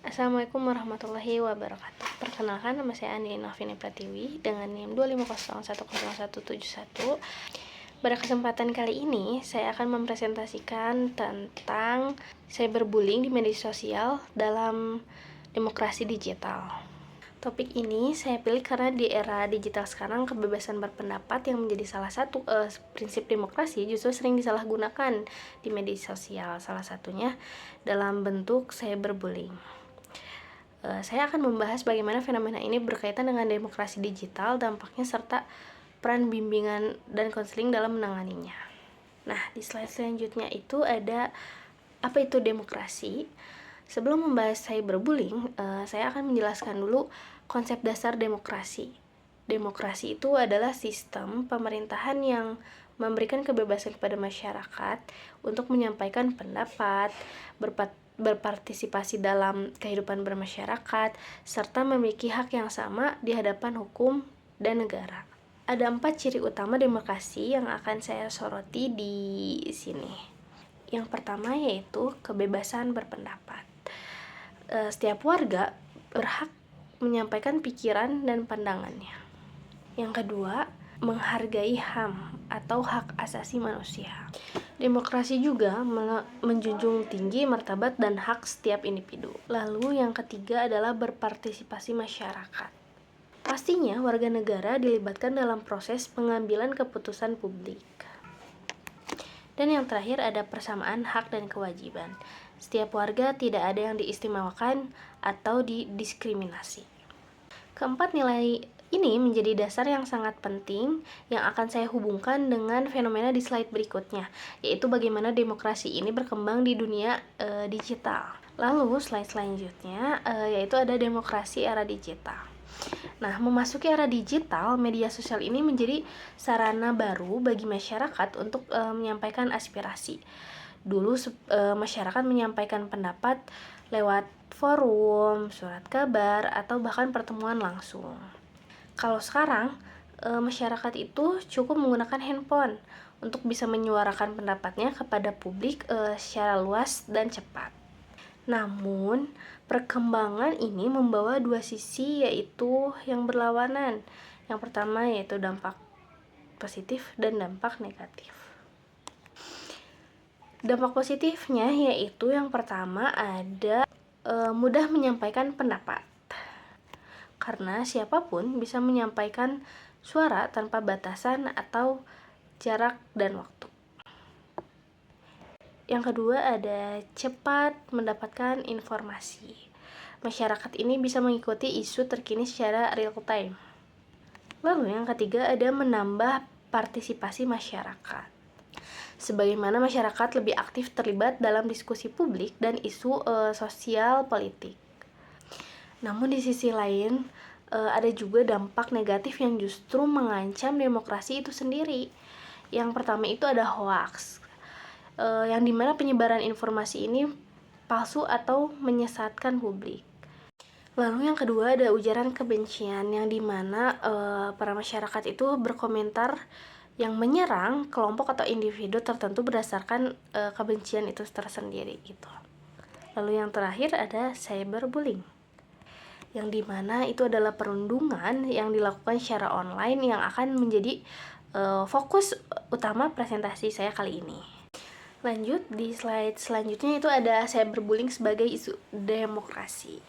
Assalamualaikum warahmatullahi wabarakatuh. Perkenalkan, nama saya Andi Novini Pratiwi dengan NIM 250100171. Pada kesempatan kali ini, saya akan mempresentasikan tentang cyberbullying di media sosial dalam demokrasi digital. Topik ini saya pilih karena di era digital sekarang, kebebasan berpendapat yang menjadi salah satu prinsip demokrasi justru sering disalahgunakan di media sosial, salah satunya dalam bentuk cyberbullying. Saya akan membahas bagaimana fenomena ini berkaitan dengan demokrasi digital, dampaknya, serta peran bimbingan dan konseling dalam menanganinya. Nah, di slide selanjutnya itu ada apa itu demokrasi. Sebelum membahas cyberbullying, saya akan menjelaskan dulu konsep dasar demokrasi. Demokrasi itu adalah sistem pemerintahan yang memberikan kebebasan kepada masyarakat untuk menyampaikan pendapat, berpartisipasi dalam kehidupan bermasyarakat, serta memiliki hak yang sama di hadapan hukum dan negara. Ada 4 ciri utama demokrasi yang akan saya soroti di sini. Yang pertama yaitu kebebasan berpendapat. Setiap warga berhak menyampaikan pikiran dan pandangannya. Yang kedua, menghargai HAM atau hak asasi manusia. Demokrasi juga menjunjung tinggi martabat dan hak setiap individu. Lalu yang ketiga adalah berpartisipasi masyarakat. Pastinya warga negara dilibatkan dalam proses pengambilan keputusan publik. Dan yang terakhir ada persamaan hak dan kewajiban. Setiap warga tidak ada yang diistimewakan atau didiskriminasi. Keempat nilai ini menjadi dasar yang sangat penting yang akan saya hubungkan dengan fenomena di slide berikutnya, yaitu bagaimana demokrasi ini berkembang di dunia digital. Lalu slide selanjutnya yaitu ada demokrasi era digital. Nah, memasuki era digital, media sosial ini menjadi sarana baru bagi masyarakat untuk menyampaikan aspirasi. Dulu masyarakat menyampaikan pendapat lewat forum, surat kabar, atau bahkan pertemuan langsung. Kalau sekarang, masyarakat itu cukup menggunakan handphone untuk bisa menyuarakan pendapatnya kepada publik secara luas dan cepat. Namun, perkembangan ini membawa dua sisi, yaitu yang berlawanan. Yang pertama yaitu dampak positif dan dampak negatif. Dampak positifnya yaitu yang pertama ada mudah menyampaikan pendapat. Karena siapapun bisa menyampaikan suara tanpa batasan atau jarak dan waktu. Yang kedua ada cepat mendapatkan informasi. Masyarakat ini bisa mengikuti isu terkini secara real time. Lalu yang ketiga ada menambah partisipasi masyarakat. Sebagaimana masyarakat lebih aktif terlibat dalam diskusi publik dan isu sosial politik. Namun di sisi lain ada juga dampak negatif yang justru mengancam demokrasi itu sendiri. Yang pertama itu ada hoax, yang dimana penyebaran informasi ini palsu atau menyesatkan publik. Lalu yang kedua ada ujaran kebencian, yang dimana para masyarakat itu berkomentar yang menyerang kelompok atau individu tertentu berdasarkan kebencian itu tersendiri gitu. Lalu yang terakhir ada cyberbullying, yang dimana itu adalah perundungan yang dilakukan secara online yang akan menjadi fokus utama presentasi saya kali ini. Lanjut, di slide selanjutnya itu ada cyberbullying sebagai isu demokrasi.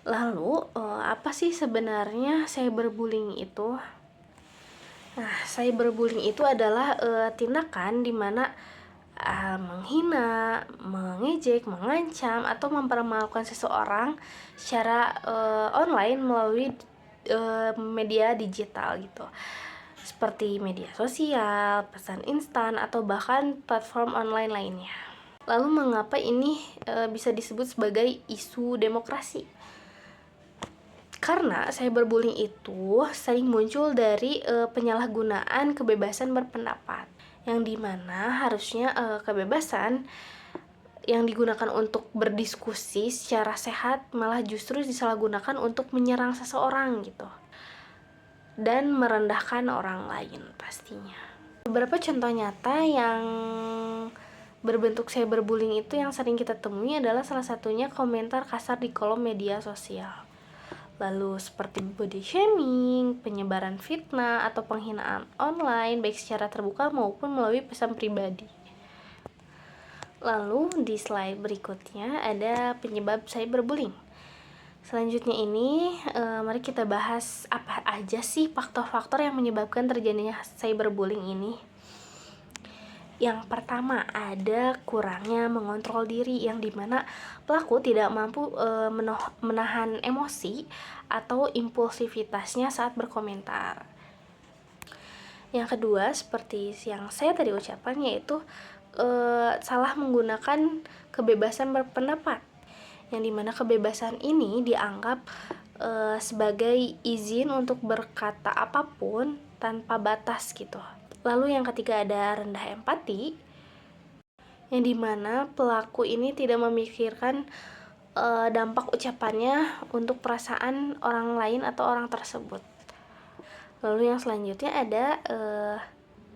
Lalu, apa sih sebenarnya cyberbullying itu? Nah, cyberbullying itu adalah tindakan di mana menghina, mengejek, mengancam, atau mempermalukan seseorang secara online melalui media digital gitu. Seperti media sosial, pesan instan, atau bahkan platform online lainnya. Lalu mengapa ini bisa disebut sebagai isu demokrasi? Karena cyberbullying itu sering muncul dari penyalahgunaan kebebasan berpendapat, yang dimana harusnya kebebasan yang digunakan untuk berdiskusi secara sehat malah justru disalahgunakan untuk menyerang seseorang gitu, dan merendahkan orang lain pastinya. Beberapa contoh nyata yang berbentuk cyberbullying itu yang sering kita temui adalah salah satunya komentar kasar di kolom media sosial. Lalu seperti body shaming, penyebaran fitnah, atau penghinaan online baik secara terbuka maupun melalui pesan pribadi. Lalu di slide berikutnya ada penyebab cyberbullying. Selanjutnya ini mari kita bahas apa aja sih faktor-faktor yang menyebabkan terjadinya cyberbullying ini. Yang pertama ada kurangnya mengontrol diri, yang dimana pelaku tidak mampu menahan emosi atau impulsivitasnya saat berkomentar. Yang kedua, seperti yang saya tadi ucapkan, yaitu salah menggunakan kebebasan berpendapat, yang dimana kebebasan ini dianggap sebagai izin untuk berkata apapun tanpa batas gitu. Lalu yang ketiga ada rendah empati, yang dimana pelaku ini tidak memikirkan dampak ucapannya untuk perasaan orang lain atau orang tersebut. Lalu yang selanjutnya ada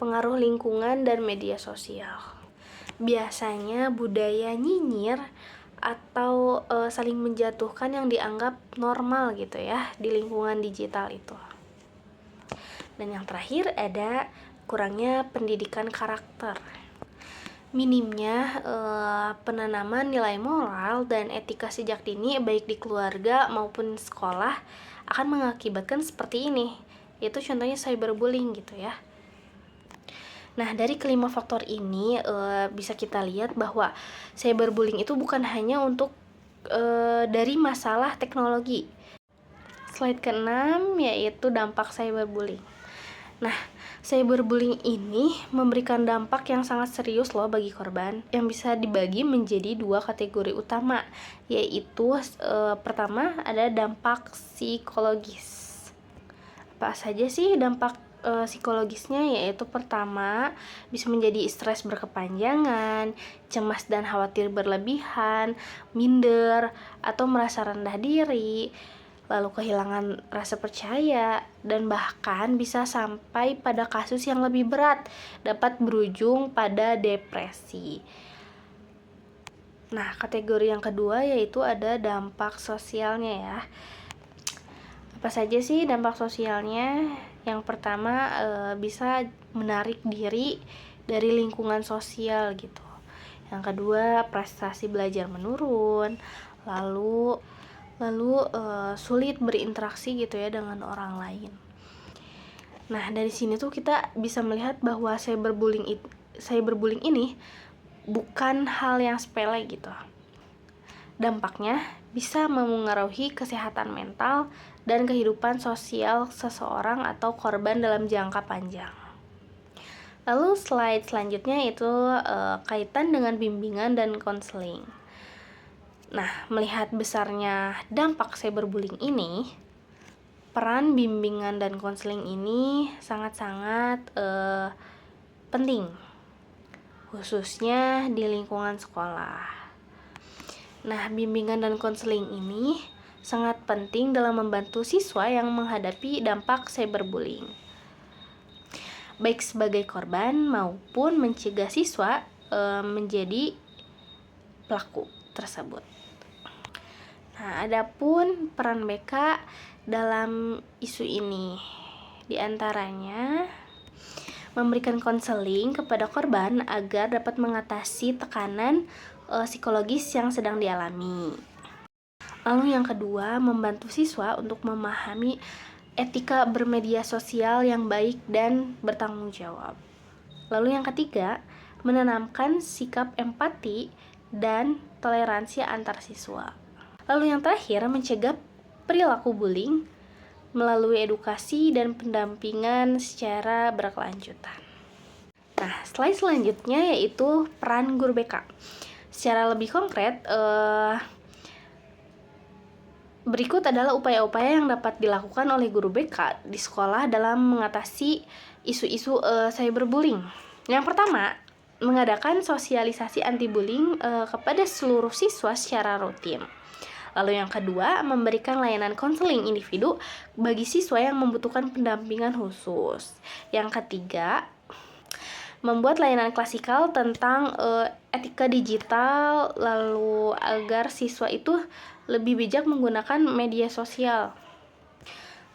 pengaruh lingkungan dan media sosial. Biasanya budaya nyinyir atau saling menjatuhkan yang dianggap normal gitu ya di lingkungan digital itu. Dan yang terakhir ada kurangnya pendidikan karakter. Minimnya penanaman nilai moral dan etika sejak dini baik di keluarga maupun sekolah akan mengakibatkan seperti ini, yaitu contohnya cyberbullying gitu ya. Nah, dari kelima faktor ini bisa kita lihat bahwa cyberbullying itu bukan hanya untuk dari masalah teknologi. Slide ke-6 yaitu dampak cyberbullying. Nah, cyberbullying ini memberikan dampak yang sangat serius loh bagi korban, yang bisa dibagi menjadi dua kategori utama, yaitu pertama ada dampak psikologis. Apa saja sih dampak psikologisnya? Yaitu pertama, bisa menjadi stres berkepanjangan, cemas dan khawatir berlebihan, minder atau merasa rendah diri, lalu kehilangan rasa percaya, dan bahkan bisa sampai pada kasus yang lebih berat, dapat berujung pada depresi. Nah, kategori yang kedua yaitu ada dampak sosialnya ya. Apa saja sih dampak sosialnya? Yang pertama bisa menarik diri dari lingkungan sosial gitu. Yang kedua, prestasi belajar menurun, lalu sulit berinteraksi gitu ya dengan orang lain. Nah, dari sini tuh kita bisa melihat bahwa cyberbullying ini bukan hal yang sepele gitu. Dampaknya bisa memengaruhi kesehatan mental dan kehidupan sosial seseorang atau korban dalam jangka panjang. Lalu slide selanjutnya itu kaitan dengan bimbingan dan konseling. Nah, melihat besarnya dampak cyberbullying ini, peran bimbingan dan konseling ini sangat-sangat penting, khususnya di lingkungan sekolah. Nah, bimbingan dan konseling ini sangat penting dalam membantu siswa yang menghadapi dampak cyberbullying, baik sebagai korban maupun mencegah siswa menjadi pelaku tersebut. Nah, adapun peran BK dalam isu ini diantaranya memberikan konseling kepada korban agar dapat mengatasi tekanan psikologis yang sedang dialami. Lalu yang kedua, membantu siswa untuk memahami etika bermedia sosial yang baik dan bertanggung jawab. Lalu yang ketiga, menanamkan sikap empati dan toleransi antar siswa. Lalu yang terakhir, mencegah perilaku bullying melalui edukasi dan pendampingan secara berkelanjutan. Nah, slide selanjutnya yaitu peran guru BK. Secara lebih konkret, berikut adalah upaya-upaya yang dapat dilakukan oleh guru BK di sekolah dalam mengatasi isu-isu cyberbullying. Yang pertama, mengadakan sosialisasi anti-bullying kepada seluruh siswa secara rutin. Lalu yang kedua, memberikan layanan konseling individu bagi siswa yang membutuhkan pendampingan khusus. Yang ketiga, membuat layanan klasikal tentang etika digital, lalu agar siswa itu lebih bijak menggunakan media sosial.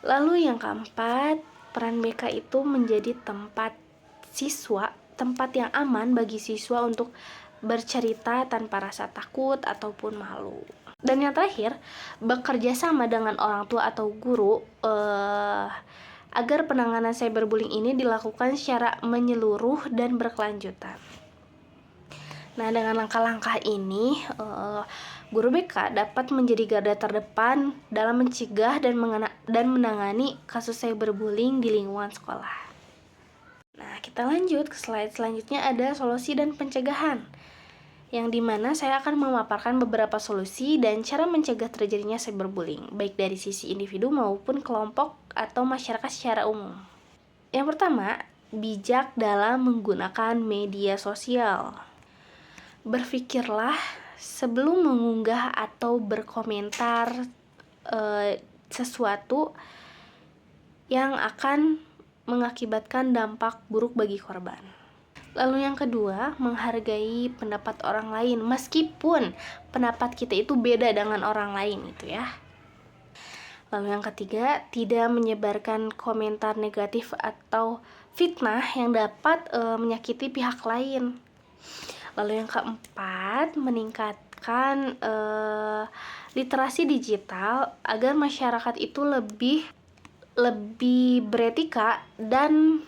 Lalu yang keempat, peran BK itu menjadi tempat yang aman bagi siswa untuk bercerita tanpa rasa takut ataupun malu. Dan yang terakhir, bekerja sama dengan orang tua atau guru agar penanganan cyberbullying ini dilakukan secara menyeluruh dan berkelanjutan. Nah, dengan langkah-langkah ini, guru BK dapat menjadi garda terdepan dalam mencegah dan menangani kasus cyberbullying di lingkungan sekolah. Nah, kita lanjut ke slide selanjutnya, ada solusi dan pencegahan, yang dimana saya akan memaparkan beberapa solusi dan cara mencegah terjadinya cyberbullying, baik dari sisi individu maupun kelompok atau masyarakat secara umum. Yang pertama, bijak dalam menggunakan media sosial. Berpikirlah sebelum mengunggah atau berkomentar sesuatu yang akan mengakibatkan dampak buruk bagi korban. Lalu yang kedua, menghargai pendapat orang lain meskipun pendapat kita itu beda dengan orang lain itu ya. Lalu yang ketiga, tidak menyebarkan komentar negatif atau fitnah yang dapat menyakiti pihak lain. Lalu yang keempat, meningkatkan literasi digital agar masyarakat itu lebih beretika dan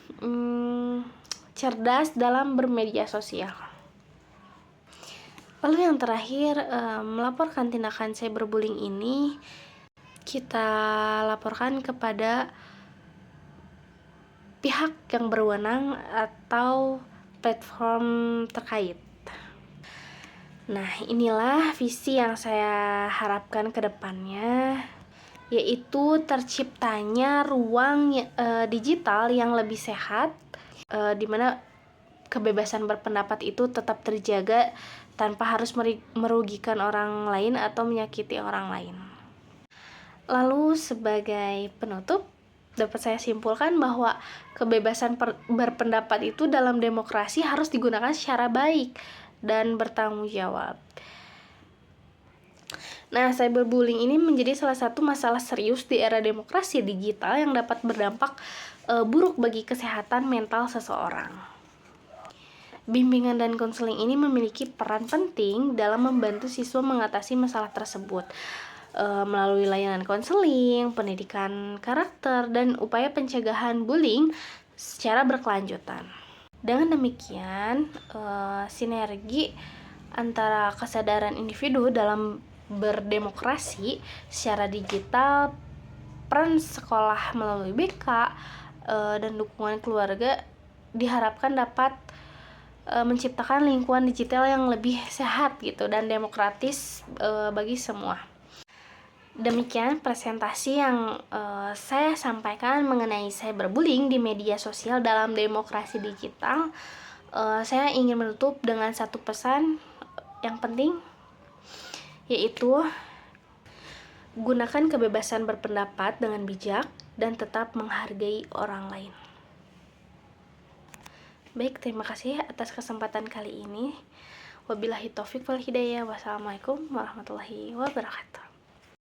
cerdas dalam bermedia sosial. Lalu yang terakhir, melaporkan tindakan cyberbullying ini kita laporkan kepada pihak yang berwenang atau platform terkait. Nah, inilah visi yang saya harapkan ke depannya, yaitu terciptanya ruang digital yang lebih sehat, di mana kebebasan berpendapat itu tetap terjaga tanpa harus merugikan orang lain atau menyakiti orang lain. Lalu sebagai penutup, dapat saya simpulkan bahwa kebebasan berpendapat itu dalam demokrasi harus digunakan secara baik dan bertanggung jawab. Nah, cyberbullying ini menjadi salah satu masalah serius di era demokrasi digital yang dapat berdampak buruk bagi kesehatan mental seseorang. Bimbingan dan konseling ini memiliki peran penting dalam membantu siswa mengatasi masalah tersebut melalui layanan konseling, pendidikan karakter, dan upaya pencegahan bullying secara berkelanjutan. Dengan demikian, sinergi antara kesadaran individu dalam berdemokrasi secara digital, peran sekolah melalui BK, dan dukungan keluarga diharapkan dapat menciptakan lingkungan digital yang lebih sehat gitu dan demokratis bagi semua. Demikian presentasi yang saya sampaikan mengenai cyberbullying di media sosial dalam demokrasi digital. Saya ingin menutup dengan satu pesan yang penting, yaitu gunakan kebebasan berpendapat dengan bijak dan tetap menghargai orang lain. Baik, terima kasih atas kesempatan kali ini. Wabillahi taufik wal hidayah. Wassalamualaikum warahmatullahi wabarakatuh.